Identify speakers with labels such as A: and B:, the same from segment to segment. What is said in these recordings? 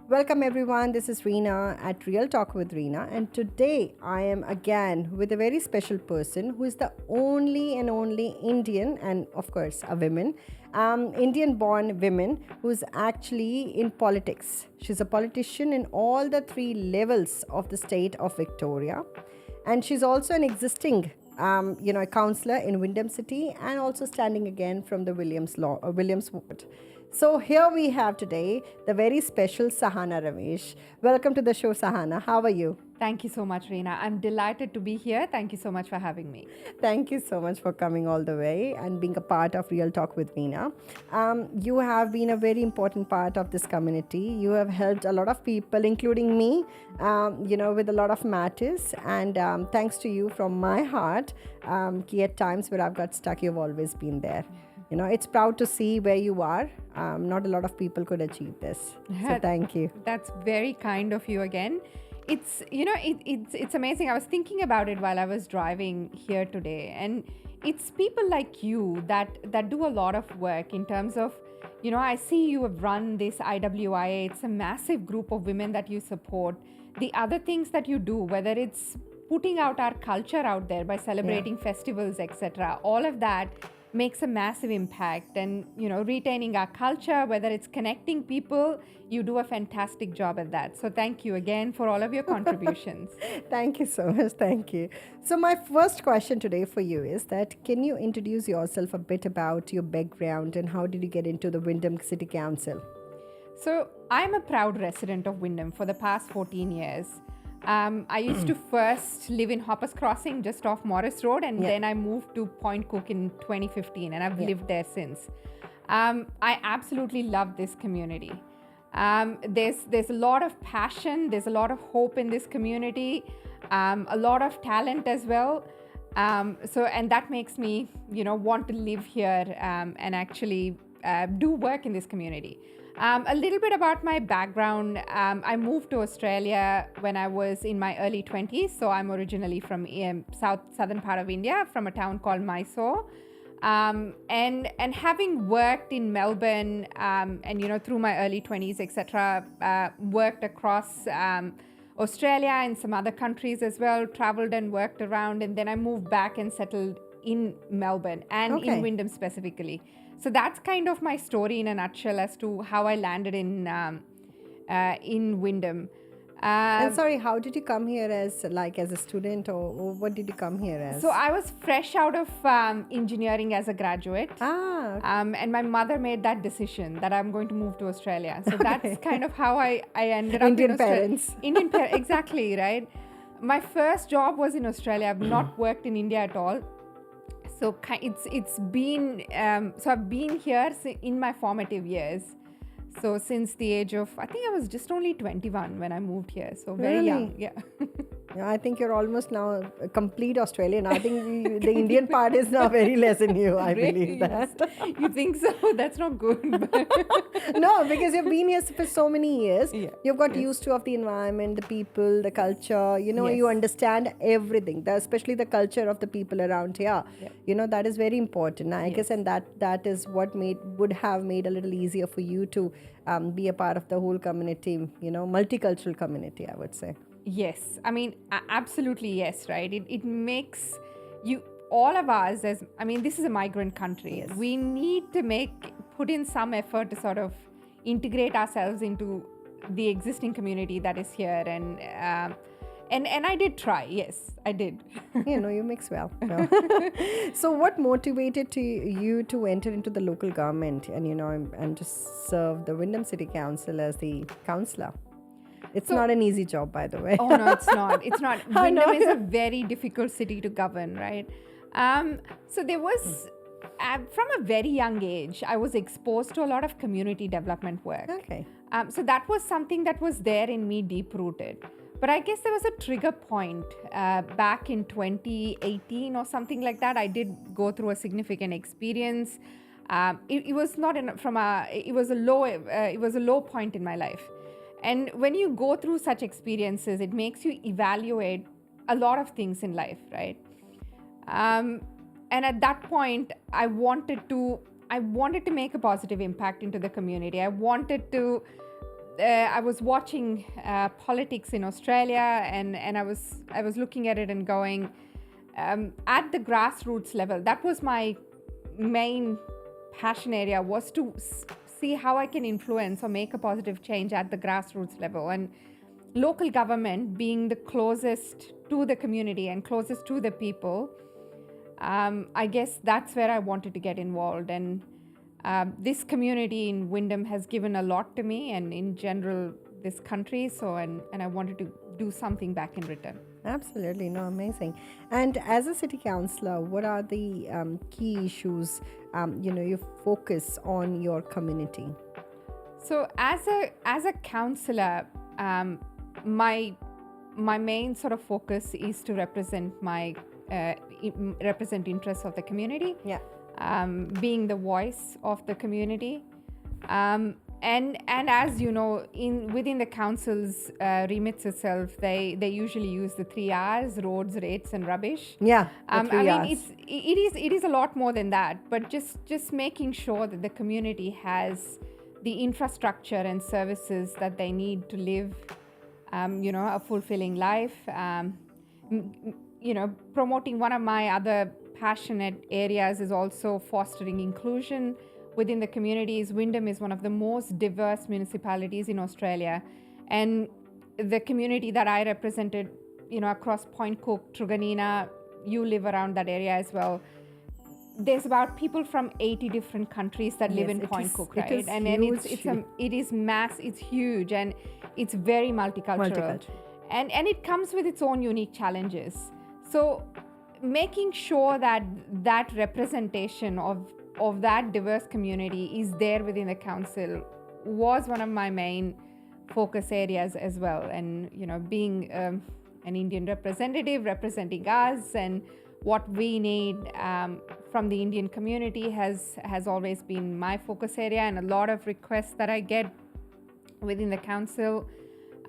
A: Welcome everyone. This is Reena at Real Talk with Reena, and today I am again with a very special person who is the only and only Indian, and of course a woman, Indian-born woman who's actually in politics. She's a politician in all the three levels of the state of Victoria, and she's also an existing a councillor in Wyndham City and also standing again from the Williams ward. So here we have today the very special Sahana Ramesh. Welcome to the show, Sahana. How are you?
B: Thank you so much, Reena. I'm delighted to be here. Thank you so much for having me.
A: Thank you so much for coming all the way and being a part of Real Talk with Reena. You have been a very important part of this community. You have helped a lot of people, including me, with a lot of matters. And thanks to you from my heart, at times where I've got stuck, you've always been there. It's proud to see where you are. Not a lot of people could achieve this. So thank you.
B: That's very kind of you again. It's amazing. I was thinking about it while I was driving here today, and it's people like you that do a lot of work in terms of, I see you have run this IWIA. It's a massive group of women that you support. The other things that you do, whether it's putting out our culture out there by celebrating festivals, etc., all of that makes a massive impact. And retaining our culture, whether it's connecting people, you do a fantastic job at that. So thank you again for all of your contributions.
A: Thank you so much. Thank you. So my first question today for you is that, can you introduce yourself a bit about your background and how did you get into the Wyndham City Council?
B: So I'm a proud resident of Wyndham for the past 14 years. I used to first live in Hoppers Crossing, just off Morris Road, and then I moved to Point Cook in 2015, and I've lived there since. I absolutely love this community. There's a lot of passion, there's a lot of hope in this community, a lot of talent as well. And that makes me, want to live here and actually do work in this community. A little bit about my background. I moved to Australia when I was in my early 20s. So I'm originally from southern part of India, from a town called Mysore. And having worked in Melbourne and, through my early 20s, etc., worked across Australia and some other countries as well, traveled and worked around. And then I moved back and settled in Melbourne and in Wyndham specifically. So that's kind of my story in a nutshell as to how I landed in Wyndham.
A: And sorry, how did you come here as a student, or what did you come here as?
B: So I was fresh out of engineering as a graduate. And my mother made that decision that I'm going to move to Australia. So that's kind of how I ended up
A: Indian
B: in Australia.
A: parents.
B: Indian parents, exactly, right? My first job was in Australia. I've not worked in India at all. So it's been, so I've been here in my formative years. So since the age of, I think I was just only 21 when I moved here. So very young, yeah.
A: Yeah, I think you're almost now a complete Australian. I think the Indian part is now very less in you. I believe that.
B: You think so? That's not good.
A: No, because you've been here for so many years.
B: Yeah.
A: You've got used to of the environment, the people, the culture. You understand everything, especially the culture of the people around here. Yeah. That is very important. I guess, and that is what would have made a little easier for you to be a part of the whole community. Multicultural community, I would say.
B: Yes. I mean, absolutely yes, right? It makes you, all of us, this is a migrant country.
A: Yes.
B: We need to put in some effort to sort of integrate ourselves into the existing community that is here. And I did try. Yes, I did.
A: You mix well. No. So what motivated you to enter into the local government and to serve the Wyndham City Council as the councillor? It's not an easy job, by the way.
B: Oh, no, it's not. It's not. Wyndham is a very difficult city to govern, right? So there was From a very young age, I was exposed to a lot of community development work.
A: Okay.
B: So that was something that was there in me, deep rooted. But I guess there was a trigger point back in 2018 or something like that. I did go through a significant experience. It was not it was a low point in my life. And when you go through such experiences, it makes you evaluate a lot of things in life, right? And at that point, I wanted to make a positive impact into the community. I was watching politics in Australia, and I was looking at it and going, at the grassroots level, that was my main passion area, was to see how I can influence or make a positive change at the grassroots level. And local government being the closest to the community and closest to the people, I guess that's where I wanted to get involved. And this community in Wyndham has given a lot to me, and in general, this country. And I wanted to do something back in return.
A: Absolutely, no, amazing. And as a city councillor, what are the key issues you focus on your community?
B: So as a councillor, my main sort of focus is to represent represent interests of the community.
A: Yeah.
B: Being the voice of the community. And as you know, within the council's remits itself, they usually use the 3 R's: roads, rates, and rubbish.
A: Yeah,
B: I mean, it is a lot more than that, but just making sure that the community has the infrastructure and services that they need to live, a fulfilling life. Promoting, one of my other passionate areas is also fostering inclusion within the communities. Wyndham is one of the most diverse municipalities in Australia, and the community that I represented, across Point Cook, Truganina, you live around that area as well. There's about people from 80 different countries that live in Point Cook, right? It's huge, and it's very multicultural. And it comes with its own unique challenges. So making sure that representation of that diverse community is there within the council was one of my main focus areas as well. And, being an Indian representative representing us and what we need from the Indian community has always been my focus area. And a lot of requests that I get within the council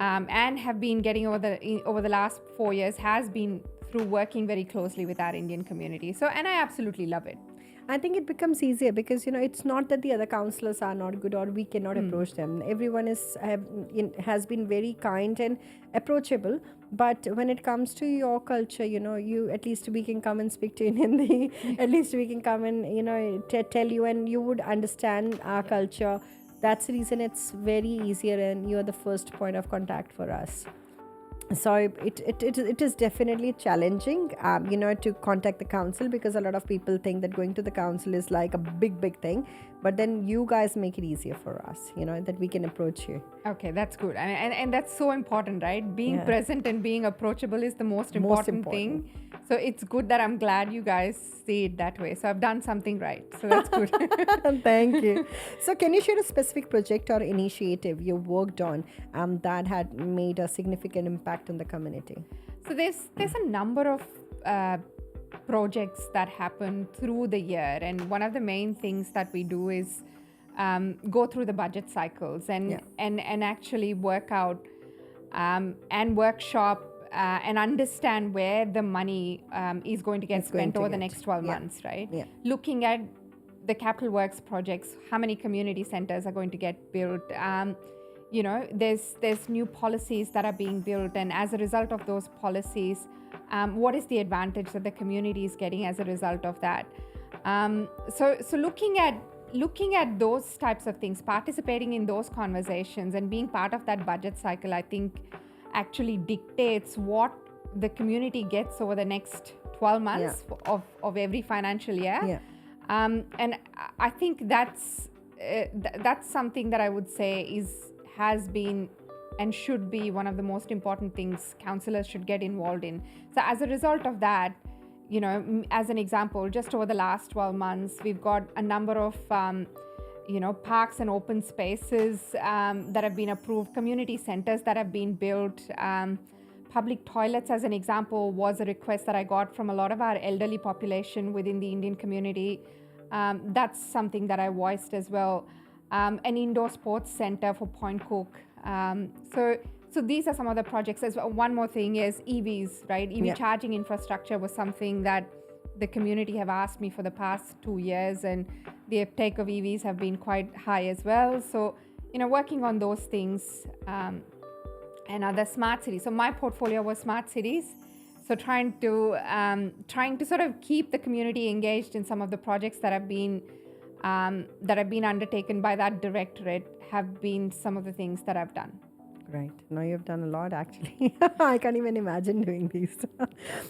B: and have been getting over the last 4 years has been through working very closely with our Indian community. And I absolutely love it.
A: I think it becomes easier because it's not that the other councillors are not good or we cannot approach them. Everyone has been very kind and approachable. But when it comes to your culture, you at least we can come and speak to you in Hindi. At least we can come and tell you, and you would understand our culture. That's the reason it's very easier, and you're the first point of contact for us. So it is definitely challenging, to contact the council, because a lot of people think that going to the council is like a big thing. But then you guys make it easier for us, that we can approach you.
B: Okay, that's good. And that's so important, right? Being present and being approachable is the most important thing. So it's good that I'm glad you guys see it that way. So I've done something right. So that's good.
A: Thank you. So can you share a specific project or initiative you worked on that had made a significant impact on the community?
B: So there's a number of projects that happen through the year, and one of the main things that we do is go through the budget cycles and actually work out and workshop and understand where the money is going to get spent over the next 12 months, right?
A: Yeah.
B: Looking at the capital works projects, how many community centers are going to get built. There's new policies that are being built, and as a result of those policies, what is the advantage that the community is getting as a result of that? So looking at those types of things, participating in those conversations and being part of that budget cycle, I think actually dictates what the community gets over the next 12 months of every financial year.
A: Yeah.
B: And I think that's something that I would say has been and should be one of the most important things councillors should get involved in. So as a result of that, as an example, just over the last 12 months, we've got a number of, parks and open spaces that have been approved, community centers that have been built. Public toilets, as an example, was a request that I got from a lot of our elderly population within the Indian community. That's something that I voiced as well. An indoor sports center for Point Cook. So these are some of the projects as well. One more thing is EVs, right? EV charging infrastructure was something that the community have asked me for the past 2 years, and the uptake of EVs have been quite high as well. So, working on those things and other smart cities. So my portfolio was smart cities. So trying to sort of keep the community engaged in some of the projects that have been undertaken by that directorate have been some of the things that I've done.
A: Right. Now you've done a lot, actually. I can't even imagine doing these.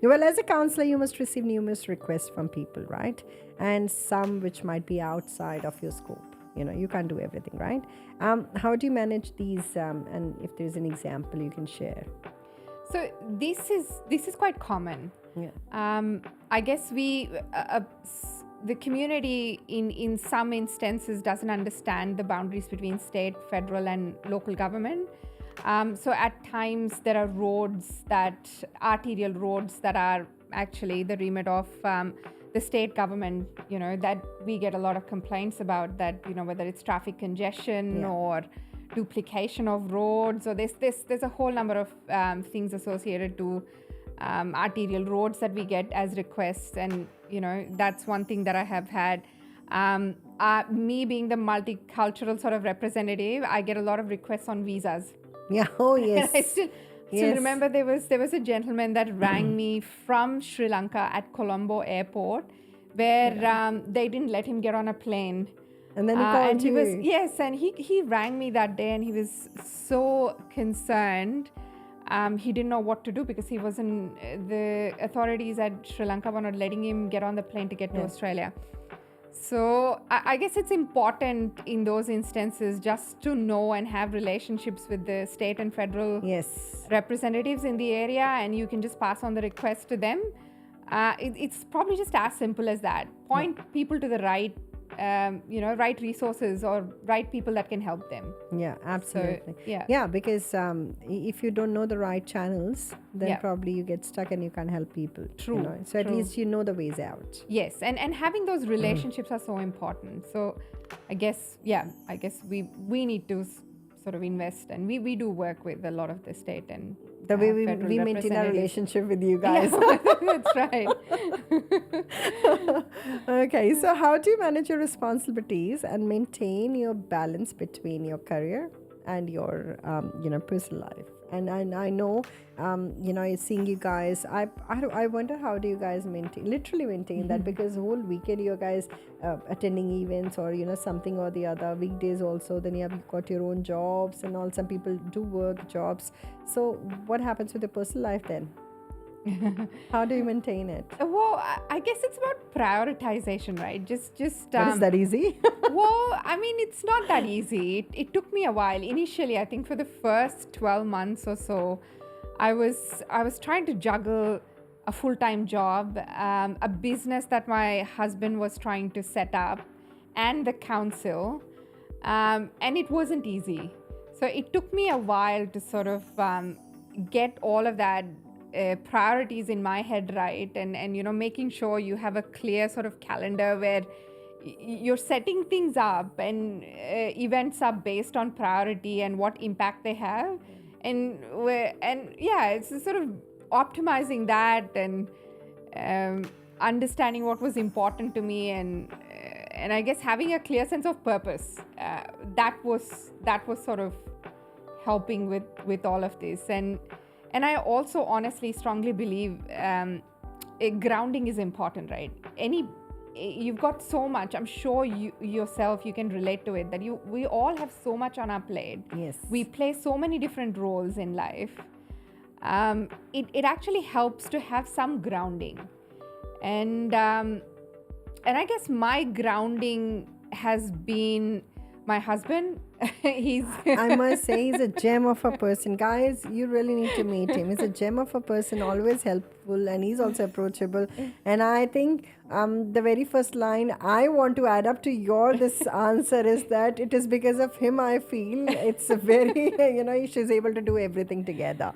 A: Well, as a counselor, you must receive numerous requests from people, right? And some which might be outside of your scope. You can't do everything, right? How do you manage these? And if there's an example you can share.
B: So this is quite common.
A: Yeah.
B: I guess the community in some instances doesn't understand the boundaries between state, federal, and local government. So at times there are arterial roads that are actually the remit of the state government, that we get a lot of complaints about, that, whether it's traffic congestion or duplication of roads, or there's a whole number of things associated to arterial roads that we get as requests. And, that's one thing that I have had. Me being the multicultural sort of representative, I get a lot of requests on visas.
A: Yeah. Oh, yes.
B: I still remember there was a gentleman that rang me from Sri Lanka at Colombo airport, where they didn't let him get on a plane.
A: And then he called you.
B: And he rang me that day, and he was so concerned. He didn't know what to do because the authorities at Sri Lanka were not letting him get on the plane to get to Australia. So I guess it's important in those instances just to know and have relationships with the state and federal representatives in the area, and you can just pass on the request to them. It's probably just as simple as that. Point people to the right resources or right people that can help them.
A: Yeah, absolutely.
B: So,
A: because if you don't know the right channels, then probably you get stuck and you can't help people.
B: True.
A: So at least you know the ways out.
B: Yes, and having those relationships are so important. So I guess we need to sort of invest, and we do work with a lot of the state and
A: the way we maintain our relationship with you guys.
B: That's right.
A: Okay, so how do you manage your responsibilities and maintain your balance between your career and your personal life? And I know seeing you guys, I wonder how do you guys maintain that, because whole weekend you guys attending events or something or the other, weekdays also, then you have got your own jobs and all. Some people do work jobs. So what happens with your personal life then? How do you maintain it?
B: Well, I guess it's about prioritization, right? Just
A: is that easy?
B: Well, I mean, it's not that easy. It took me a while. Initially, I think for the first 12 months or so, I was trying to juggle a full-time job, a business that my husband was trying to set up, and the council, and it wasn't easy. So it took me a while to sort of get all of that priorities in my head right, and making sure you have a clear sort of calendar where you're setting things up, and events are based on priority and what impact they have, and it's sort of optimizing that and understanding what was important to me, and I guess having a clear sense of purpose. That was sort of helping with all of this, and I also honestly strongly believe grounding is important, right? You've got so much. I'm sure you yourself, you can relate to it, that we all have so much on our plate.
A: Yes.
B: We play so many different roles in life. It actually helps to have some grounding, and I guess my grounding has been My husband, he's
A: I must say he's a gem of a person. Guys, you really need to meet him. He's a gem of a person, always helpful, and he's also approachable. And I think the very first line I want to add up to your this answer is that it is because of him I feel it's a very, she's able to do everything together.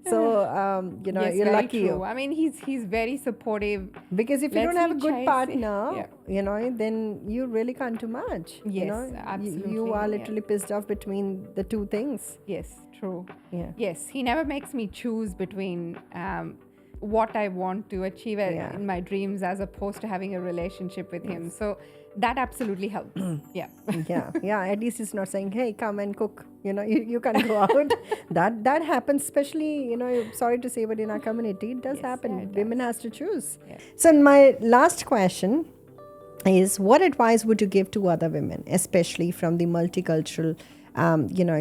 A: So,
B: yes,
A: you're
B: very
A: lucky.
B: true. I mean, he's very supportive.
A: Because if you
B: Let's
A: don't have a
B: me
A: good
B: chase it.
A: partner,
B: Yeah.
A: then you really can't do much.
B: Yes,
A: You
B: absolutely,
A: are
B: yeah.
A: literally pissed off between the two things.
B: Yes, true.
A: Yeah.
B: Yes, he never makes me choose between what I want to achieve
A: Yeah.
B: in my dreams as opposed to having a relationship with him. So that absolutely helps. Yeah.
A: Yeah. At least it's not saying, "Hey, come and cook." You can't go out. That happens, especially sorry to say, but in our community, it does
B: Yes,
A: happen.
B: yeah, it
A: Women
B: does.
A: has to choose.
B: Yeah.
A: So, my last question is, what advice would you give to other women, especially from the multicultural,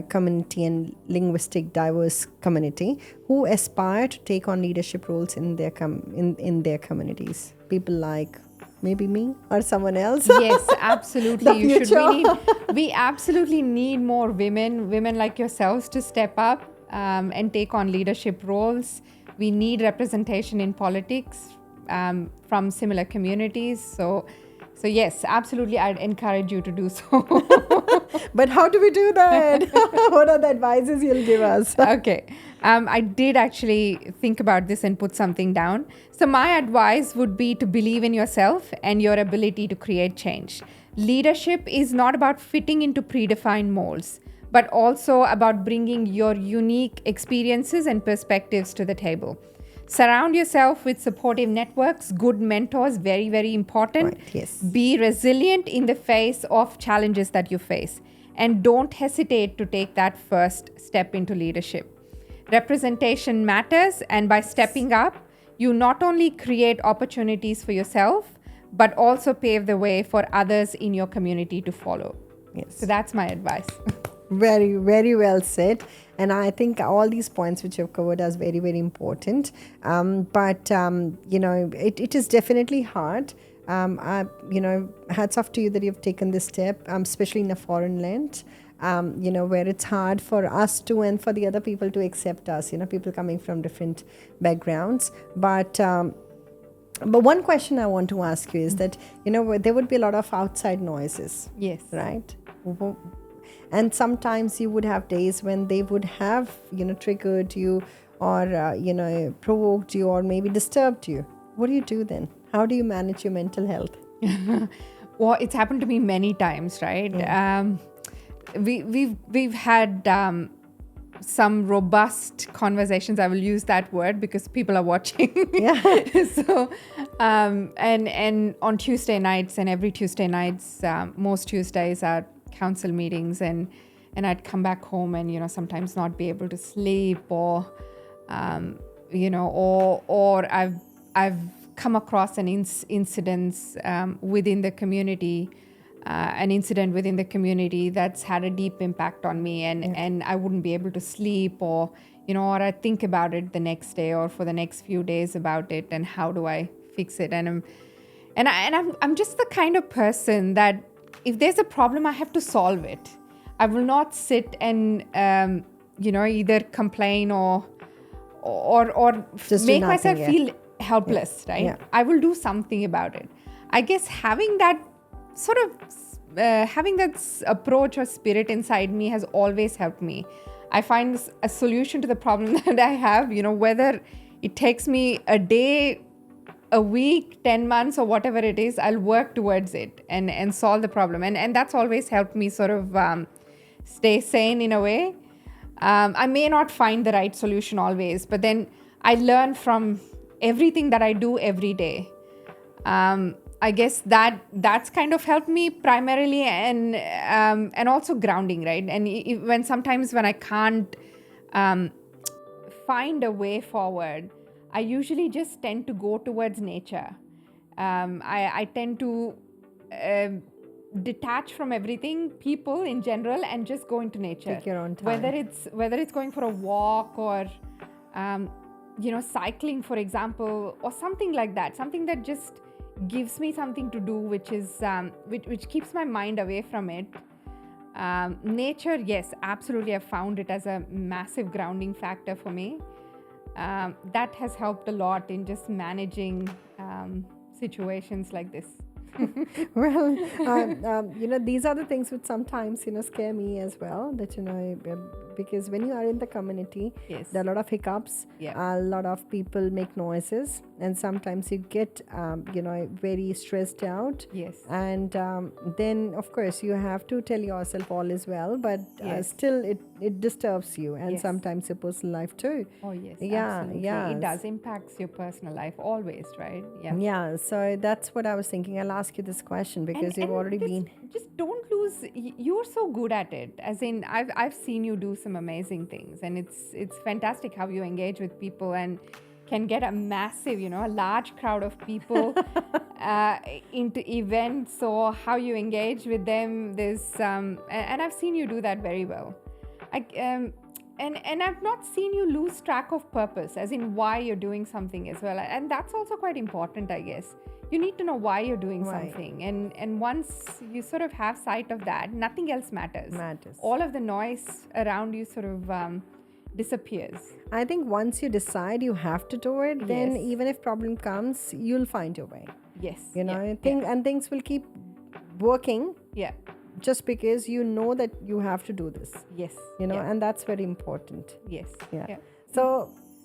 A: community and linguistic diverse community who aspire to take on leadership roles in their in their communities? People like maybe me or someone else.
B: Yes, absolutely.
A: The future.
B: We absolutely need more women like yourselves to step up and take on leadership roles. We need representation in politics from similar communities. So yes, absolutely, I'd encourage you to do so.
A: But how do we do that? What are the advices you'll give us?
B: Okay. I did actually think about this and put something down. So my advice would be to believe in yourself and your ability to create change. Leadership is not about fitting into predefined molds, but also about bringing your unique experiences and perspectives to the table. Surround yourself with supportive networks, good mentors, very, very important.
A: Right, yes.
B: Be resilient in the face of challenges that you face. And don't hesitate to take that first step into leadership. Representation matters, and by stepping up, you not only create opportunities for yourself, but also pave the way for others in your community to follow.
A: Yes.
B: So that's my advice.
A: Very, very well said. And I think all these points which you've covered are very, very important. But it is definitely hard. Hats off to you that you've taken this step, especially in a foreign land, where it's hard for us to and for the other people to accept us, people coming from different backgrounds. But one question I want to ask you is that, there would be a lot of outside noises.
B: Yes.
A: Right? And sometimes you would have days when they would have, triggered you or, provoked you or maybe disturbed you. What do you do then? How do you manage your mental health?
B: Well, it's happened to me many times, right?
A: Yeah.
B: We've had some robust conversations. I will use that word because people are watching.
A: Yeah.
B: So, and on Tuesday nights and every Tuesday nights, most Tuesdays are council meetings, and I'd come back home and sometimes not be able to sleep, or or I've come across an incident within the community, that's had a deep impact on me, and I wouldn't be able to sleep, or or I think about it the next day or for the next few days about it, and how do I fix it? And I'm just the kind of person that if there's a problem, I have to solve it. I will not sit and either complain or
A: Just
B: make
A: do
B: myself
A: nothing,
B: feel helpless, right?
A: Yeah.
B: I will do something about it. I guess having that sort of approach or spirit inside me has always helped me. I find a solution to the problem that I have, whether it takes me a day, a week, 10 months, or whatever it is, I'll work towards it and solve the problem. And that's always helped me sort of stay sane in a way. I may not find the right solution always, but then I learn from everything that I do every day. I guess that's kind of helped me primarily, and also grounding, right? And when I can't find a way forward, I usually just tend to go towards nature. I tend to detach from everything, people in general, and just go into nature.
A: Take your own time.
B: Whether it's going for a walk or cycling, for example, or something like that. Something that just gives me something to do, which is which keeps my mind away from it. Nature, yes, absolutely. I found it as a massive grounding factor for me. That has helped a lot in just managing situations like this.
A: Well, these are the things which sometimes, scare me as well. That, because when you are in the community,
B: Yes.
A: there are a lot of hiccups,
B: Yeah.
A: a lot of people make noises, and sometimes you get, very stressed out.
B: Yes.
A: And then, of course, you have to tell yourself all is well, but
B: Yes.
A: still it disturbs you, and
B: Yes.
A: sometimes your personal life too.
B: Oh, yes.
A: Yeah,
B: Absolutely.
A: yeah.
B: It does impacts your personal life always, right? Yeah.
A: Yeah, so that's what I was thinking. I'll ask you this question because you've already been.
B: Just don't lose. You're so good at it. As in, I've seen you do some amazing things, and it's fantastic how you engage with people and can get a massive, a large crowd of people into events, or how you engage with them. There's and I've seen you do that very well. And I've not seen you lose track of purpose, as in why you're doing something as well. And that's also quite important, I guess. You need to know why you're doing
A: Right.
B: something. And once you sort of have sight of that, nothing else matters.
A: Matters.
B: All of the noise around you sort of disappears.
A: I think once you decide you have to do it, then
B: Yes.
A: even if problem comes, you'll find your way.
B: Yes.
A: And things will keep working
B: Yeah.
A: just because you know that you have to do this.
B: Yes.
A: Yeah. And that's very important.
B: Yes.
A: Yeah. So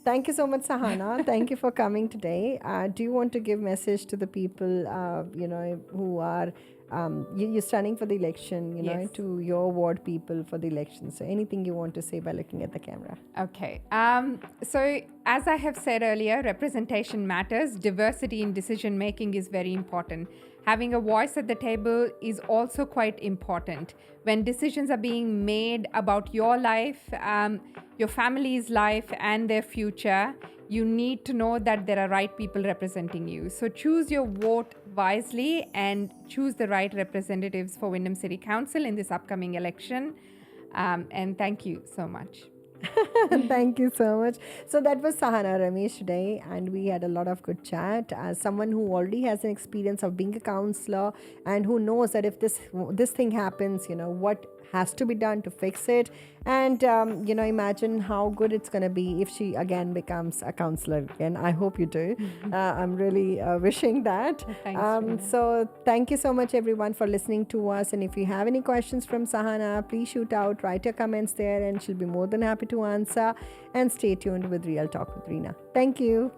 A: thank you so much, Sahana. Thank you for coming today. Do you want to give message to the people, who are you're standing for the election,
B: Yes.
A: to your ward people for the election? So anything you want to say by looking at the camera?
B: Okay. So, as I have said earlier, representation matters. Diversity in decision making is very important. Having a voice at the table is also quite important. When decisions are being made about your life, your family's life, and their future, you need to know that there are right people representing you. So choose your vote wisely and choose the right representatives for Wyndham City Council in this upcoming election. And thank you so much.
A: Thank you so much. So that was Sahana Ramesh today, and we had a lot of good chat. As someone who already has an experience of being a counselor and who knows that if this thing happens, what has to be done to fix it, and imagine how good it's going to be if she again becomes a counselor again. I hope you do. I'm really wishing that.
B: Thanks, Reena.
A: So thank you so much everyone for listening to us, and if you have any questions from Sahana, please shoot out, write your comments there, and she'll be more than happy to answer. And stay tuned with Real Talk with Reena. Thank you.